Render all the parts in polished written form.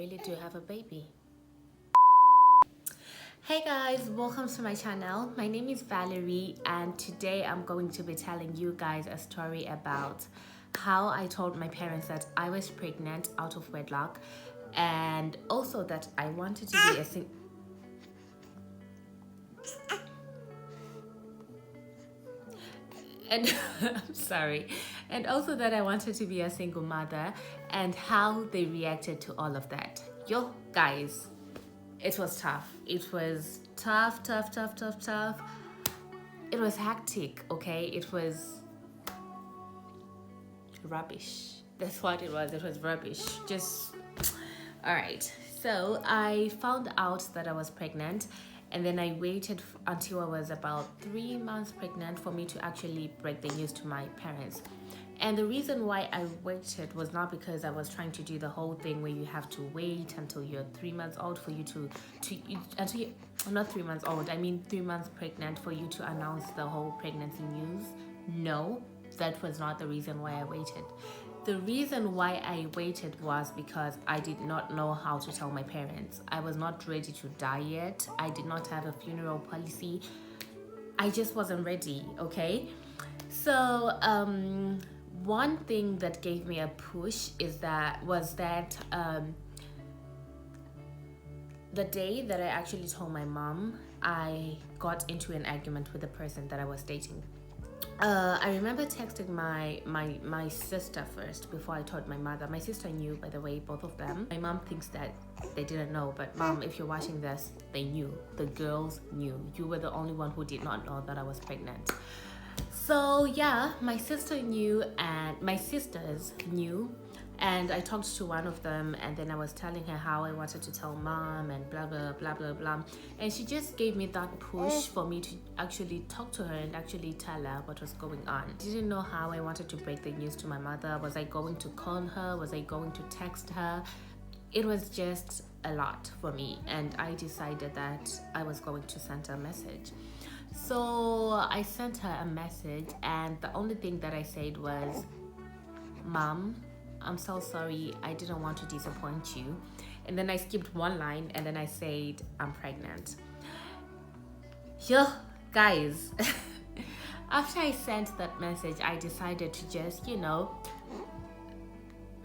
really do have a baby. Hey guys, welcome to my channel. My name is Valerie and today I'm going to be telling you guys a story about how I told my parents that I was pregnant out of wedlock and also that I wanted to be a I'm sorry, and also that I wanted to be a single mother and how they reacted to all of that. Yo guys, it was tough. It was tough. It was hectic, okay? It was rubbish. That's what it was. It was rubbish. Just all right. So I found out that I was pregnant, and then I waited until I was about 3 months pregnant for me to actually break the news to my parents. And the reason why I waited was not because I was trying to do the whole thing where you have to wait until you're 3 months old for you until you not 3 months old, I mean 3 months pregnant for you to announce the whole pregnancy news. No, that was not the reason why I waited. The reason why I waited was because I did not know how to tell my parents. I was not ready to die yet. I did not have a funeral policy. I just wasn't ready, okay? So one thing that gave me a push was that the day that I actually told my mom, I got into an argument with the person that I was dating. I remember texting my sister first before I told my mother. My sister knew, by the way, both of them. My mom thinks that they didn't know, but mom, if you're watching this, they knew. The girls knew. You were the only one who did not know that I was pregnant. So yeah, my sister knew and my sisters knew, and I talked to one of them and then I was telling her how I wanted to tell mom and blah blah blah blah blah, and she just gave me that push for me to actually talk to her and actually tell her what was going on. Didn't know how I wanted to break the news to my mother. Was I going to call her? Was I going to text her? It was just a lot for me, and I decided that I was going to send her a message. So I sent her a message and the only thing that I said was, Mom, I'm so sorry, I didn't want to disappoint you. And then I skipped one line and then I said, I'm pregnant. Yo, guys, after I sent that message, I decided to just,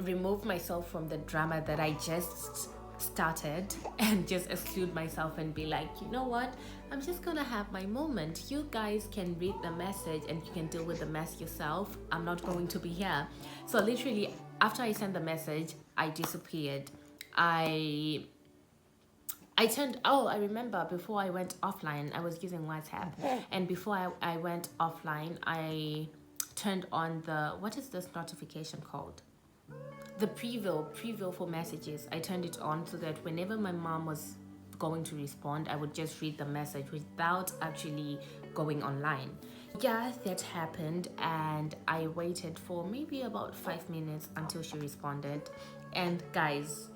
remove myself from the drama that I just started and just exclude myself and be like, you know what, I'm just gonna have my moment. You guys can read the message and you can deal with the mess yourself. I'm not going to be here. So literally after I sent the message, I disappeared. I remember before I went offline, I was using WhatsApp, and before I went offline, I turned on what is this notification called? The preview for messages. I turned it on so that whenever my mom was going to respond, I would just read the message without actually going online. Yeah, that happened, and I waited for maybe about 5 minutes until she responded. And guys,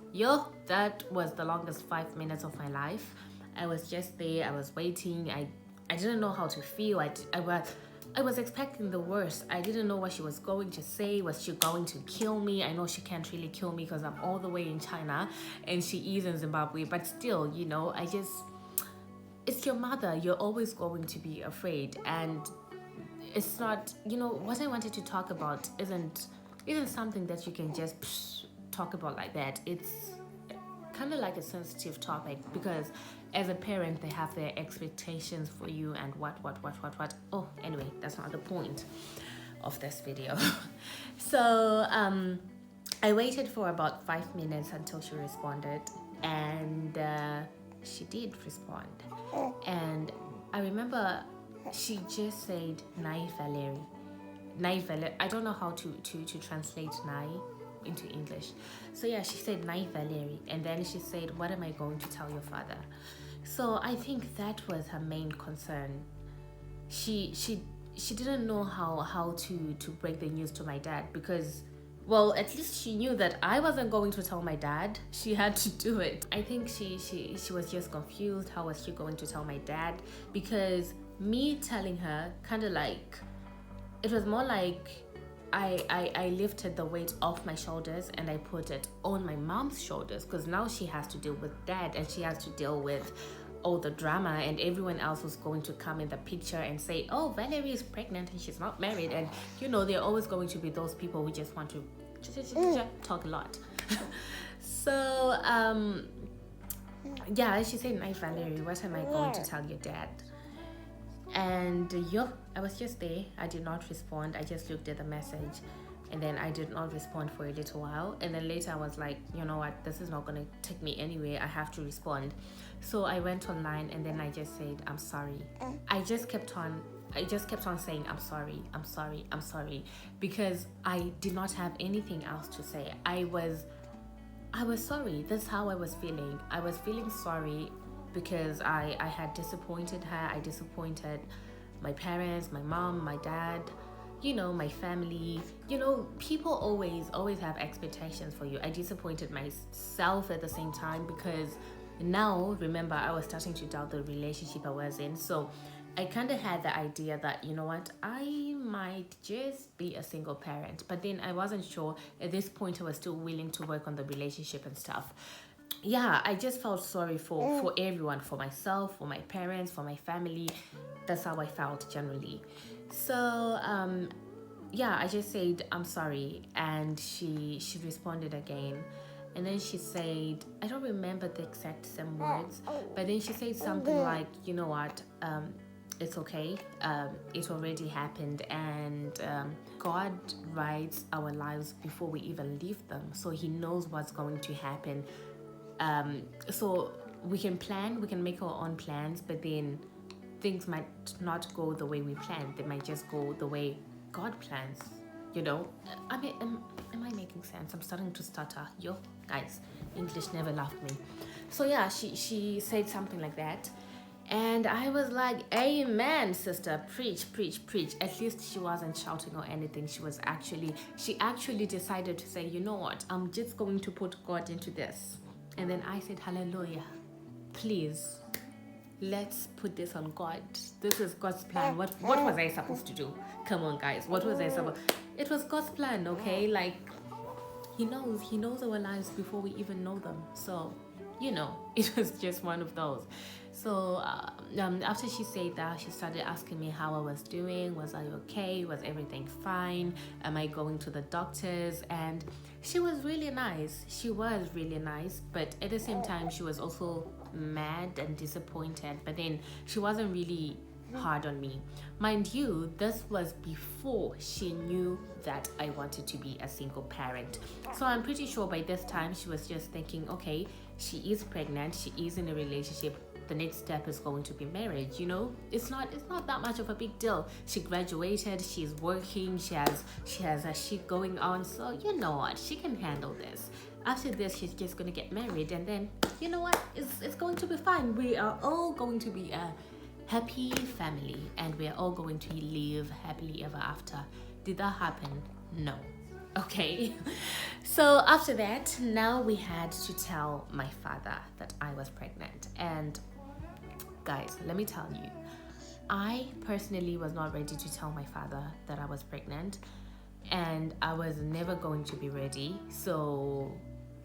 that was the longest 5 minutes of my life. I was just there, I was waiting. I didn't know how to feel. I was expecting the worst. I didn't know what she was going to say. Was she going to kill me? I know she can't really kill me because I'm all the way in China and she is in Zimbabwe, but still, it's your mother. You're always going to be afraid, and it's not, what I wanted to talk about isn't something that you can just talk about like that. It's kind of like a sensitive topic because as a parent they have their expectations for you and what. Oh, anyway, that's not the point of this video. So I waited for about 5 minutes until she responded, and she did respond. And I remember she just said, Nai Valerie. I don't know how to translate Nai into English. So yeah, she said, Nai Valerie, and then she said, what am I going to tell your father? So I think that was her main concern. She didn't know how to break the news to my dad because, well, at least she knew that I wasn't going to tell my dad. She had to do it. I think she was just confused. How was she going to tell my dad? Because me telling her, kind of like, it was more like I lifted the weight off my shoulders and I put it on my mom's shoulders, because now she has to deal with that, and she has to deal with all the drama, and everyone else was going to come in the picture and say, oh, Valerie is pregnant and she's not married. And there are always going to be those people who just want to talk a lot. So yeah, she said, "Nice, Valerie, what am I going to tell your dad?" And I was just there. I did not respond. I just looked at the message, and then I did not respond for a little while. And then later I was like, you know what, this is not going to take me anywhere. I have to respond. So I went online, and then I just said, I'm sorry. I just kept on saying, I'm sorry, because I did not have anything else to say. I was sorry. That's how I was feeling. I was feeling sorry because I had disappointed her. I disappointed my parents, my mom, my dad, my family. People always have expectations for you. I disappointed myself at the same time, because now, remember, I was starting to doubt the relationship I was in. So I kind of had the idea that, you know what, I might just be a single parent. But then I wasn't sure. At this point, I was still willing to work on the relationship and stuff. Yeah, I just felt sorry for everyone, for myself, for my parents, for my family. That's how I felt generally. So yeah, I just said, I'm sorry. And she responded again. And then she said, I don't remember the exact same words, but then she said something like, you know what, it's okay. It already happened, and God writes our lives before we even live them. So he knows what's going to happen. So we can plan, we can make our own plans, but then things might not go the way we planned. They might just go the way God plans. I mean, am I making sense? I'm starting to stutter. Guys, English never loved me. So yeah, she said something like that. And I was like, amen, sister, preach. At least she wasn't shouting or anything. She actually decided to say, you know what, I'm just going to put God into this. And then I said, hallelujah, please, let's put this on God. This is God's plan. What was I supposed to do? Come on, guys. What was I supposed? It was God's plan, okay? Like, He knows our lives before we even know them. So, it was just one of those. So after she said that, she started asking me how I was doing. Was I okay? Was everything fine? Am I going to the doctors? And she was really nice. But at the same time, she was also mad and disappointed. But then she wasn't really hard on me. Mind you, this was before she knew that I wanted to be a single parent. So I'm pretty sure by this time she was just thinking, okay, she is pregnant, she is in a relationship, the next step is going to be marriage. It's not that much of a big deal. She graduated, she's working, she has a shit going on, so you know what, she can handle this. After this, she's just gonna get married, and then you know what, it's going to be fine. We are all going to be a happy family, and we're all going to live happily ever after. Did that happen? No. Okay. So after that, now we had to tell my father that I was pregnant. And guys, let me tell you, I personally was not ready to tell my father that I was pregnant, and I was never going to be ready. So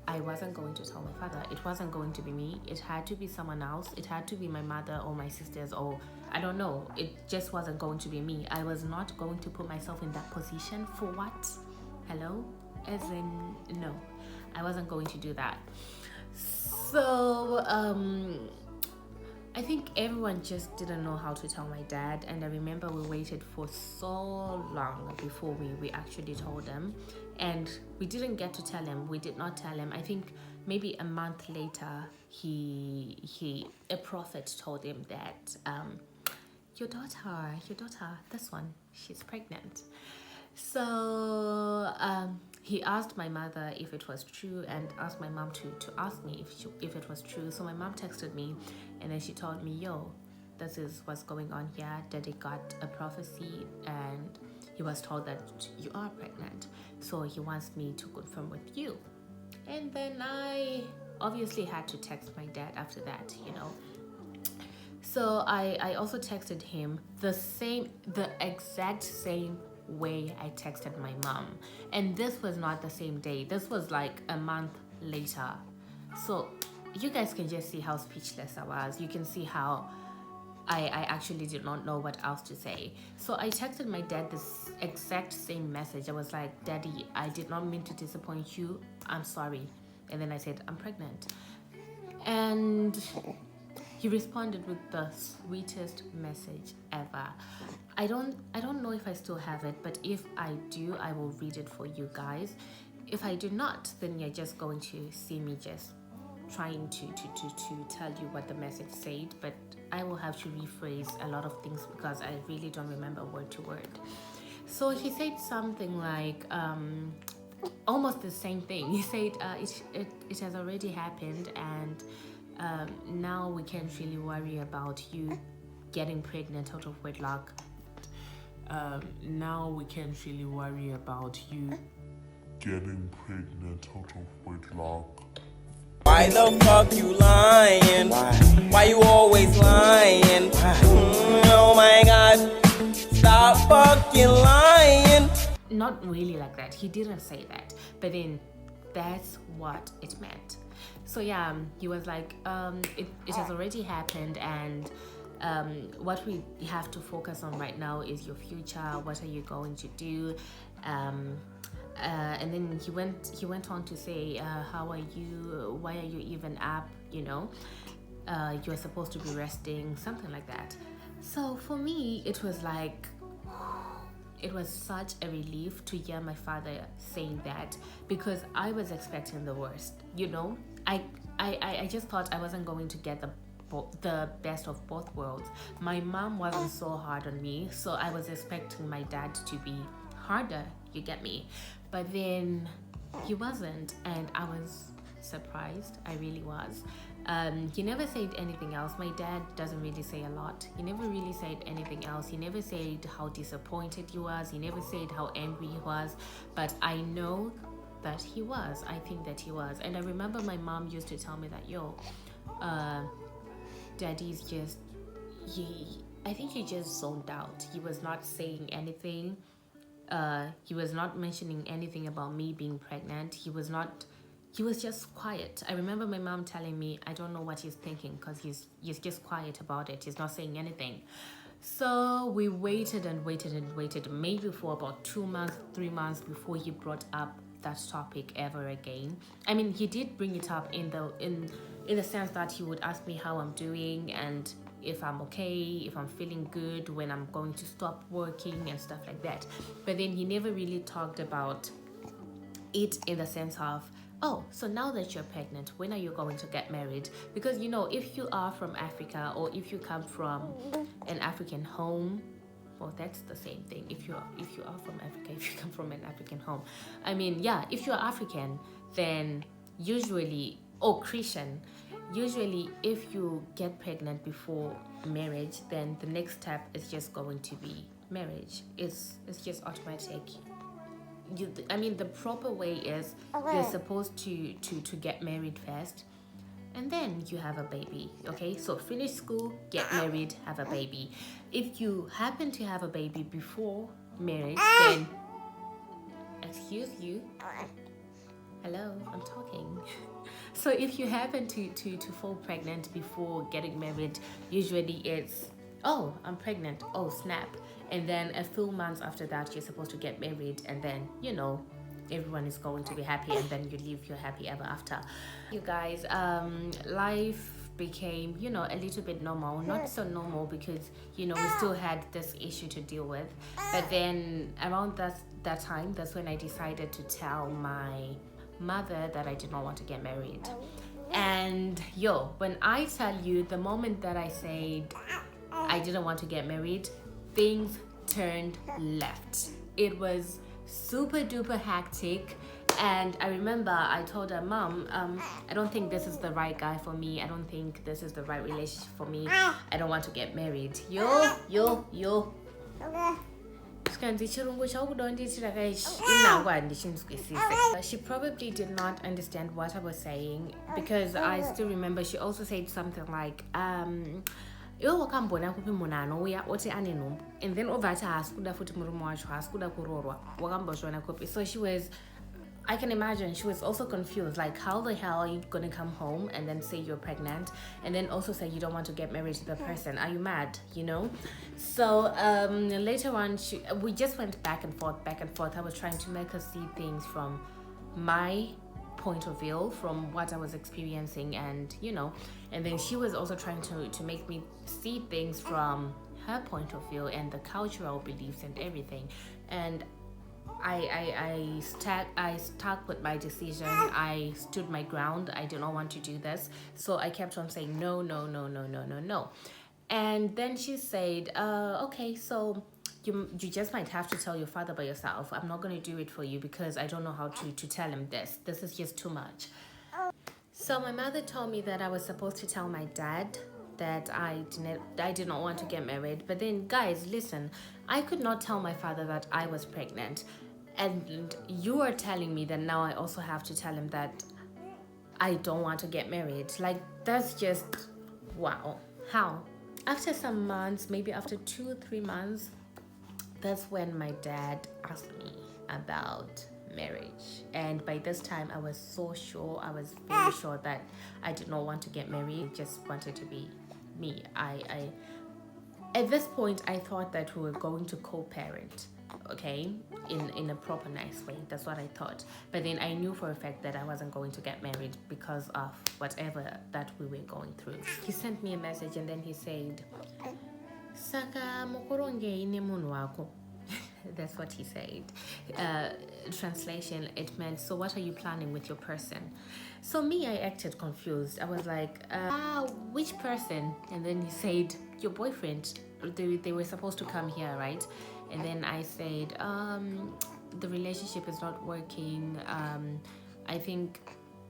I wasn't going to tell my father. It wasn't going to be me. It had to be someone else. It had to be my mother or my sisters, or I don't know. It just wasn't going to be me. I was not going to put myself in that position. For what? Hello? As in, no. I wasn't going to do that. So, I think everyone just didn't know how to tell my dad. And I remember we waited for so long before we actually told him. And we didn't get to tell him. We did not tell him. I think maybe a month later, a prophet told him that your daughter, this one, she's pregnant. So he asked my mother if it was true, and asked my mom to ask me if it was true. So my mom texted me, and then she told me, yo, this is what's going on here. Daddy got a prophecy, and he was told that you are pregnant. So he wants me to confirm with you. And then I obviously had to text my dad after that, So I also texted him the exact same way I texted my mom. And this was not the same day. This was like a month later. So you guys can just see how speechless I was. You can see how I actually did not know what else to say. So I texted my dad this exact same message. I was like, Daddy, I did not mean to disappoint you. I'm sorry. And then I said, I'm pregnant. And he responded with the sweetest message ever. I don't know if I still have it, but if I do, I will read it for you guys. If I do not, then you're just going to see me just trying to tell you what the message said, but I will have to rephrase a lot of things because I really don't remember word to word. So he said something like almost the same thing. He said it has already happened, and now we can't really worry about you getting pregnant out of wedlock. Now we can't really worry about you getting pregnant out of wedlock. Why the fuck you lying? Why you always lying? Oh my god, stop fucking lying. Not really like that. He didn't say that, but then that's what it meant. So yeah, he was like, it has already happened, and what we have to focus on right now is your future. What are you going to do? And then he went on to say, how are you? Why are you even up? You know, you're supposed to be resting, something like that. So for me, it was like, it was such a relief to hear my father saying that, because I was expecting the worst. You know, I just thought I wasn't going to get the best of both worlds. My mom wasn't so hard on me, so I was expecting my dad to be harder, you get me? But then he wasn't, and I was surprised. I really was. He never said anything else. My dad doesn't really say a lot. He never really said anything else. He never said how disappointed he was. He never said how angry he was. But I know that he was. I think that he was. And I remember my mom used to tell me that, Daddy's just, I think he just zoned out. He was not saying anything. He was not mentioning anything about me being pregnant. He was just quiet. I remember my mom telling me, I don't know what he's thinking, because he's just quiet about it. He's not saying anything. So we waited and waited and waited, maybe for about 2 months, 3 months before he brought up that topic ever again. I mean, he did bring it up in the sense that he would ask me how I'm doing and if I'm okay, if I'm feeling good, when I'm going to stop working and stuff like that. But then he never really talked about it in the sense of, oh, so now that you're pregnant, when are you going to get married? Because, you know, if you are from Africa, or if you come from an African home, well, that's the same thing. If you are from Africa, if you come from an African home, I mean, yeah, if you're African, then usually, or Christian, usually if you get pregnant before marriage, then the next step is just going to be marriage. It's just automatic. I mean, the proper way is you're supposed to get married first, and then you have a baby. Okay, so finish school, get married, have a baby. If you happen to have a baby before marriage, then excuse you, hello, I'm talking. So if you happen to fall pregnant before getting married, usually it's, oh, I'm pregnant, oh snap. And then a few months after that, you're supposed to get married, and then, you know, everyone is going to be happy, and then you live your happy ever after. You guys, life became, you know, a little bit normal. Not so normal because, you know, we still had this issue to deal with. But then around that time, that's when I decided to tell my mother that I did not want to get married. And when I tell you, the moment that I said I didn't want to get married, things turned left. It was super duper hectic. And I remember I told her, Mom, I don't think this is the right guy for me. I don't think this is the right relationship for me. I don't want to get married. She probably did not understand what I was saying, because I still remember she also said something like, iwe wakambona kupi munhu anouya oti ane nhumbu and then obva ati haasi kuda futi murume wacho haasi kuda kuroorwa wakambozviona kupi. So she was, I can imagine she was also confused, like how the hell are you gonna come home and then say you're pregnant and then also say you don't want to get married to the person? Are you mad? You know? So later on we just went back and forth. I was trying to make her see things from my point of view, from what I was experiencing, and you know, and then she was also trying to make me see things from her point of view and the cultural beliefs and everything. And I stuck with my decision. I stood my ground. I did not want to do this, so I kept on saying no. And then she said, okay, so you just might have to tell your father by yourself. I'm not going to do it for you because I don't know how to tell him this. This is just too much. So my mother told me that I was supposed to tell my dad that I did not want to get married. But then, guys, listen, I could not tell my father that I was pregnant. And you are telling me that now I also have to tell him that I don't want to get married. Like, that's just, wow. How? After some months, maybe after 2-3 months, that's when my dad asked me about marriage. And by this time, I was so sure, I was very sure that I did not want to get married. I just wanted to be me. At this point, I thought that we were going to co-parent, okay, in a proper nice way. That's what I thought. But then I knew for a fact that I wasn't going to get married because of whatever that we were going through. He sent me a message and then he said, Saka mukoronge ine munhu wako. That's what he said. Translation, it meant, so what are you planning with your person? So me, I acted confused. I was like, which person? And then he said, your boyfriend. They were supposed to come here, right? And then I said, the relationship is not working. I think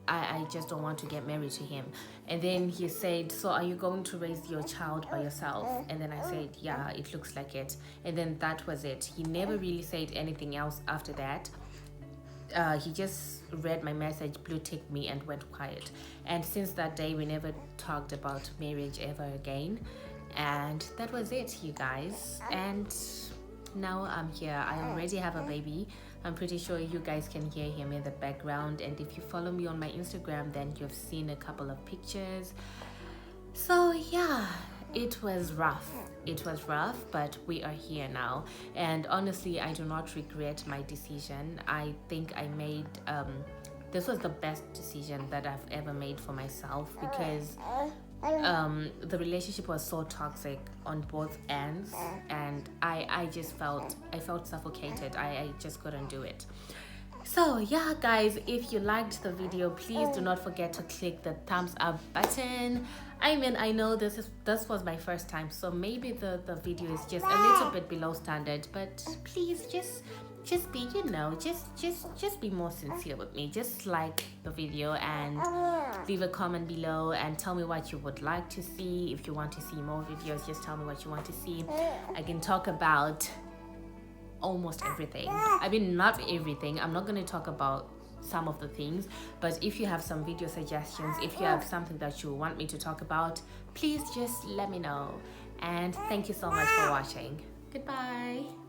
I just don't want to get married to him. And then he said, so are you going to raise your child by yourself? And then I said, yeah, it looks like it. And then that was it. He never really said anything else after that. He just read my message, blue ticked me, and went quiet. And since that day, we never talked about marriage ever again. And that was it, you guys. And now I'm here. I already have a baby. I'm pretty sure you guys can hear him in the background. And if you follow me on my Instagram, then you've seen a couple of pictures. So yeah, it was rough. But we are here now. And honestly, I do not regret my decision. I think I made this was the best decision that I've ever made for myself, because the relationship was so toxic on both ends, and I felt suffocated. I just couldn't do it. So yeah, guys, if you liked the video, please do not forget to click the thumbs up button. I mean, I know this was my first time, so maybe the video is just a little bit below standard, but please just be, you know, just be more sincere with me. Just like the video and leave a comment below and tell me what you would like to see. If you want to see more videos, just tell me what you want to see. I can talk about almost everything. I mean, not everything. I'm not going to talk about some of the things, but if you have some video suggestions, if you have something that you want me to talk about, please just let me know. And thank you so much for watching. Goodbye.